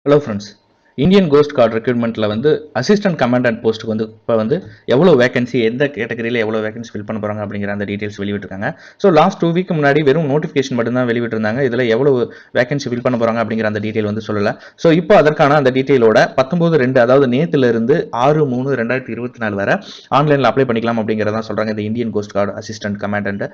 Hello friends, Indian coast guard ரெக்ரூட்மெண்ட்டில் வந்து assistant commandant போஸ்ட்டுக்கு வந்து இப்போ வந்து எவ்வளோ வேகன்சி, எந்த கேட்டகரியில் எவ்வளோ வேகன்சி ஃபில் பண்ண போகிறாங்க அப்படிங்கிற அந்த டீட்டெயில்ஸ் வெளியிட்டிருக்காங்க. ஸோ லாஸ்ட் 2 வீக் முன்னாடி வெறும் நோட்டிஃபிகேஷன் மட்டும்தான் வெளியிட்டிருந்தாங்க. இதில் எவ்வளோ வேகன்சி ஃபில் பண்ண போகிறாங்க அப்படிங்கிற அந்த டீட்டெயில் வந்து சொல்லலை. ஸோ இப்போ அதற்கான அந்த டீட்டெயிலோட 19/2, அதாவது நேற்றுலேருந்து 6/3/2024 வரை ஆன்லைனில் அப்ளை பண்ணிக்கலாம் அப்படிங்கிறதான் சொல்கிறாங்க இந்த Indian coast card assistant commandant.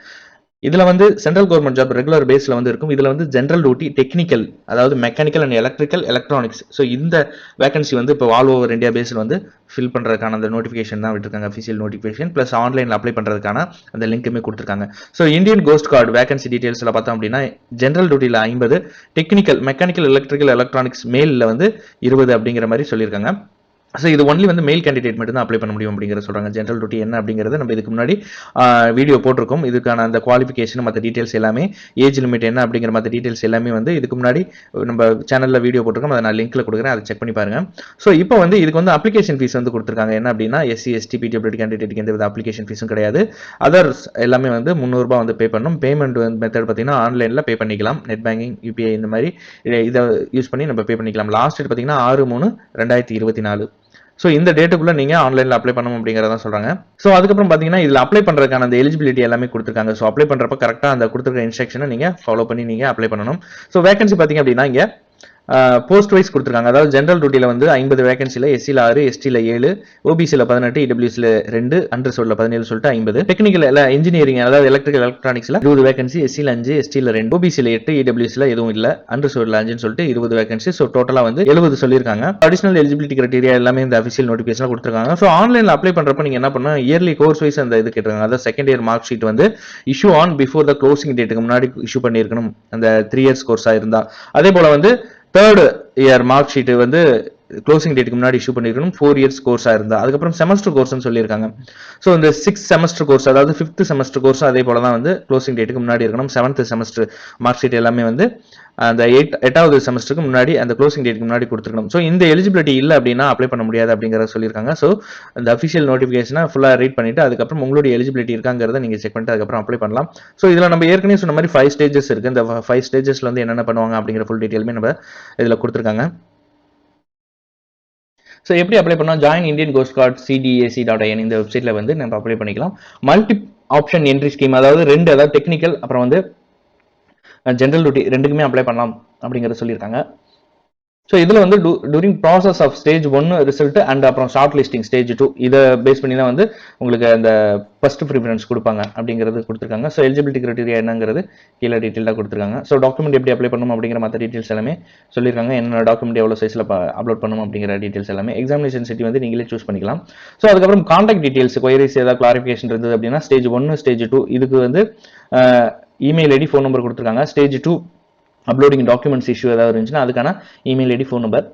இதில் வந்து சென்ட்ரல் கவர்மெண்ட் ஜாப் ரெகுலர் பேஸில் வந்து இருக்கும். இதில் வந்து ஜென்ரல் டியூட்டி, டெக்னிக்கல், அதாவது mechanical and electrical, electronics. So இந்த வேகன்சி வந்து இப்போ ஆல் ஓவர் இந்தியா பேஸில் வந்து ஃபில் பண்ணுறதுக்கான அந்த நோட்டிஃபிகேஷன் தான் விட்டுருக்காங்க, அஃபிஷியல் நோட்டிஃபிகேஷன் ப்ளஸ் ஆன்லைனில் அப்ளை பண்ணுறதுக்கான அந்த லிங்க்குமே கொடுத்துருக்காங்க. So Indian coast guard vacancy டீட்டெயில்ஸில் பார்த்தோம் அப்படின்னா ஜென்ரல் டியூட்டியில் 50, டெக்னிக்கல், மெக்கானிக்கல், எலக்ட்ரிக்கல், எலக்ட்ரானிக்ஸ் மேலில் வந்து 20 அப்படிங்கிற மாதிரி சொல்லியிருக்காங்க. ஸோ இது ஒன்லி வந்து மெயில் கேண்டிடேட் மட்டும் தான் அப்ளை பண்ண முடியும் அப்படிங்கிறத சொல்கிறாங்க. ஜென்ரல் டியூட்டி என்ன அப்படிங்கிறது நம்ம இதுக்கு முன்னாடி வீடியோ போட்டிருக்கோம். இதுக்கான அந்த குவாலிஃபிகேஷன் மற்ற டீட்டெயில்ஸ் எல்லாமே, ஏஜ் லிமிட் என்ன அப்படிங்கிற மற்ற டீட்டெயில்ஸ் எல்லாமே வந்து இதுக்கு முன்னாடி நம்ம சேனலில் வீடியோ போட்டிருக்கோம். அதை நான் லிங்க்கில் கொடுக்குறேன், அதை செக் பண்ணி பாருங்கள். ஸோ இப்போ வந்து இதுக்கு வந்து அப்ளிகேஷன் ஃபீஸ் வந்து கொடுத்துருக்காங்க. என்ன அப்படின்னா SC, ST, PWD கேண்டிடேட்டுக்கு எந்த வித அப்ளிகேஷன் ஃபீஸும் கிடையாது. அதர்ஸ் எல்லாமே வந்து 300 ரூபாய் வந்து பே பண்ணணும். பேமெண்ட் மெத்தட் பார்த்தீங்கன்னா ஆன்லைனில் பே பண்ணிக்கலாம். நெட் பேங்கிங், UPI இந்த மாதிரி இதை யூஸ் பண்ணி நம்ம பே பண்ணிக்கலாம். லாஸ்ட் டேட் பார்த்தீங்கன்னா 6/3/2024. ஸோ இந்த டேட்டுக்குள்ள நீங்க ஆன்லைனில் அப்ளை பண்ணணும் அப்படிங்கிறத சொல்றாங்க. ஸோ அதுக்கப்புறம் பார்த்தீங்கன்னா இதில் அப்ளை பண்ணுறதுக்கான அந்த எலிஜிபிலிட்டி எல்லாமே கொடுத்துருக்காங்க. ஸோ அப்ளை பண்ணுறப்ப கரெக்டாக அந்த கொடுத்துருக்க இன்ஸ்ட்ரக்ஷனை நீங்கள் ஃபாலோ பண்ணி நீங்கள் அப்ளை பண்ணணும். ஸோ வேகன்சி பார்த்தீங்க அப்படின்னா இங்கே போஸ்ட் வைஸ் கொடுத்துருக்காங்க. அதாவது ஜென்ரல் டியூட்டியில் வந்து 50 வேகன்சியில், SCயில் 6, STயில் 7, OBCயில் 18, EWSயில் 2, அண்டர்சோல்ல 17 சொல்லிட்டு 50. டெக்னிக்கல் இன்ஜினியரிங், அதாவது எலக்ட்ரிக்கல் எலக்ட்ரானிக்ஸில் 20 வேகன்சி, SCயில் 5, STயில் 2, OBCயில் 8, EWSயில் எதுவும் இல்லை, அண்டர்சோல்ல 5 சொல்லிட்டு 20 வேகன்சி. ஸோ டோட்டலாக வந்து 70 சொல்லியிருக்காங்க. அடிஷனல் எலிஜிபிலிட்டி கிரைட்டீரியா எல்லாமே இந்த அஃபிஷியல் நோட்டிஃபிகேஷன் கொடுத்துருக்காங்க. ஸோ ஆன்லைனில் அப்ளை பண்ணுறப்ப நீங்கள் என்ன பண்ணணும், இயர்லி கோர்ஸ் வைஸ் அந்த இது கேட்டுருக்காங்க. அதாவது செகண்ட் இயர் மார்க் ஷீட் வந்து issue on before the closing டேட்டுக்கு முன்னாடி இஷ்யூ பண்ணியிருக்கணும், அந்த 3 இயர்ஸ் கோர்ஸாக இருந்தால். அதே போல் வந்து தேர்ட் இயர் மார்க் ஷீட் வந்து க்ளோசிங் டேட்டுக்கு முன்னாடி இஷ்யூ பண்ணிருக்கணும், 4 இயர்ஸ் கோர்ஸாக இருந்தால். அதுக்கப்புறம் செமஸ்டர் கோர்ஸ்னு சொல்லியிருக்காங்க. ஸோ இந்த 6th செமஸ்டர் கோர்ஸ், அதாவது 5th செமஸ்டர் கோர்ஸ் அதே போல தான் வந்து க்ளோசிங் டேட்டுக்கு முன்னாடி இருக்கணும். 7th செமஸ்டர் மார்க் ஷீட் எல்லாமே வந்து அந்த 8வது செமஸ்டருக்கு முன்னாடி, அந்த க்ளோசிங் டேட்டுக்கு முன்னாடி கொடுத்துருக்கணும். ஸோ இந்த எலிஜிபிலிட்டி இல்லை அப்படின்னா அப்ளை பண்ண முடியாது அப்படிங்கிறத சொல்லியிருக்காங்க. ஸோ அந்த அஃபிஷியல் நோட்டிஃபிகேஷனை ஃபுல்லாக ரீட் பண்ணிட்டு அதுக்கப்புறம் உங்களுடைய எலிஜிபிலிட்டி இருக்காங்கிறத நீங்கள் செக் பண்ணிட்டு அதுக்கப்புறம் அப்ளை பண்ணலாம். ஸோ இதில் நம்ம ஏற்கனவே சொன்ன மாதிரி 5 ஸ்டேஜஸ் இருக்குது. இந்த 5 ஸ்டேஜஸ்ல வந்து என்னென்ன பண்ணுவாங்க அப்படிங்கிற ஃபுல் டீட்டெயிலுமே நம்ம இதில் கொடுத்துருக்காங்க. ஸோ எப்படி அப்ளை பண்ணால் join Indian coast card CDAC.in இந்த வெப்சைட்டில் வந்து நம்ம அப்ளை பண்ணிக்கலாம். மல்டி ஆப்ஷன் என்ட்ரி ஸ்கீம், அதாவது 2, அதாவது டெக்னிக்கல் அப்புறம் வந்து ஜென்ரல் டியூட்டி ரெண்டுக்குமே அப்ளை பண்ணலாம் அப்படிங்கிறத சொல்லியிருக்காங்க. ஸோ இதில் வந்து during process of stage 1 result and அப்புறம் ஷார்ட் லிஸ்டிங் ஸ்டேஜ் 2 இதை பேஸ் பண்ணி தான் வந்து உங்களுக்கு அந்த ஃபர்ஸ்ட் ப்ரிஃபரன்ஸ் கொடுப்பாங்க அப்படிங்கிறது கொடுத்துருக்காங்க. ஸோ எலிஜிபிலிட்டி கிரைட்டீரியா என்னங்கிறது கீழே டீட்டெயிலாக கொடுத்துருக்காங்க. ஸோ டாக்குமெண்ட் எப்படி அப்ளை பண்ணணும் அப்படிங்கிற மற்ற டீட்டெயில்ஸ் எல்லாமே சொல்லியிருக்காங்க. என்னென்ன டாக்குமெண்ட் எவ்வளோ சைஸில் அப்லோட் பண்ணணும் அப்படிங்கிற டீட்டெயில்ஸ் எல்லாமே. எக்ஸாமினேஷன் சிட்டி வந்து நீங்களே சூஸ் பண்ணிக்கலாம். ஸோ அதுக்கப்புறம் கான்டாக்ட் டீட்டெயில்ஸ், கொயரிஸ் ஏதாவது கிளாரிஃபிகேஷன் இருந்தது அப்படின்னா ஸ்டேஜ் 1, ஸ்டேஜ் 2 இதுக்கு வந்து இமெயில் ஐடி, ஃபோன் நம்பர் கொடுத்துருக்காங்க. ஸ்டேஜ் 2 அப்லோடிங் டாக்குமெண்ட்ஸ் இஷ்யூ ஏதாவது இருந்துச்சுன்னா அதுக்கான email ID, phone number.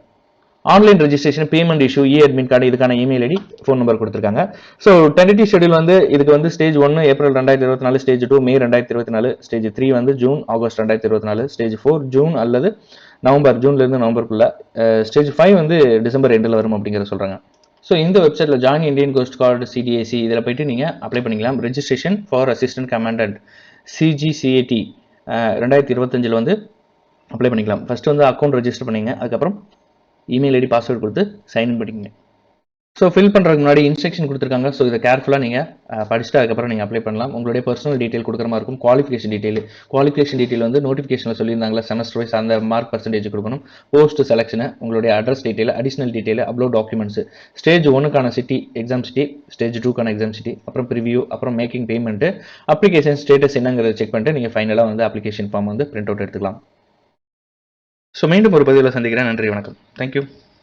Online registration, payment issue, admit card இதுக்கான இமெயில் ஐடி, ஃபோன் நம்பர் கொடுத்துருக்காங்க. ஸோ டென்டேட்டிவ் ஷெட்யூல் வந்து இதுக்கு வந்து stage 1 April 2024, stage 2 May 2024, stage 3 வந்து ஜூன் ஆகஸ்ட் 2024, ஸ்டேஜ் 4 ஜூன் அல்லது நவம்பர், ஜூன்லேருந்து நவம்பருக்குள்ள, ஸ்டேஜ் 5 வந்து டிசம்பர் எண்டில் வரும் அப்படிங்கிறத சொல்கிறாங்க. ஸோ இந்த வெப்சைட்டில் join Indian coast card CDAC இதில் போயிட்டு நீங்கள் அப்ளை பண்ணிக்கலாம். Registration for assistant commandant CGCAT 2025 வந்து அப்ளை பண்ணிக்கலாம். ஃபர்ஸ்ட் வந்து அக்கௌண்ட் ரெஜிஸ்டர் பண்ணிங்க, அதுக்கப்புறம் இமெயில் ஐடி, பாஸ்வேர்டு கொடுத்து சைன்இன் பண்ணிக்கங்க. ஸோ ஃபில் பண்ணுறதுக்கு முன்னாடி இன்ஸ்ட்ரக்ஷன் கொடுத்துருக்காங்க. ஸோ இதை கேர்ஃபுல்லாக நீங்கள் படிச்சுட்டு அதுக்கப்புறம் நீங்கள் அப்ளை பண்ணலாம். உங்களுடைய பர்சனல் டீட்டெயில் கொடுக்குற மாதிரி இருக்கும். குவாலிஃபிகேஷன் டீட்டெயில் வந்து நோட்டிஃபிகேஷனில் சொல்லியிருந்தாங்களா, செமஸ்டர் வைஸ் அந்த மார்க் பர்சன்டேஜ் கொடுக்கணும். போஸ்ட் செலக்ஷனு, உங்களுடைய address detail, additional detail, upload documents, stage 1க்கான சிட்டி எக்ஸாம் சிட்டி, ஸ்டேஜ் 2க்கான எக்ஸாம் சிட்டி, அப்புறம் ப்ரிவியூ, அப்புறம் மேக்கிங் பேமெண்ட்டு, அப்ளிகேஷன் ஸ்டேட்டஸ் என்னங்கிறத செக் பண்ணிட்டு நீங்கள் ஃபைனலாக வந்து அப்ளிகேஷன் ஃபார்ம் வந்து பிரிண்ட் அவுட் எடுத்துக்கலாம். ஸோ மீண்டும் ஒரு பதிவில் சந்திக்கிறேன். நன்றி, வணக்கம். தேங்க்யூ.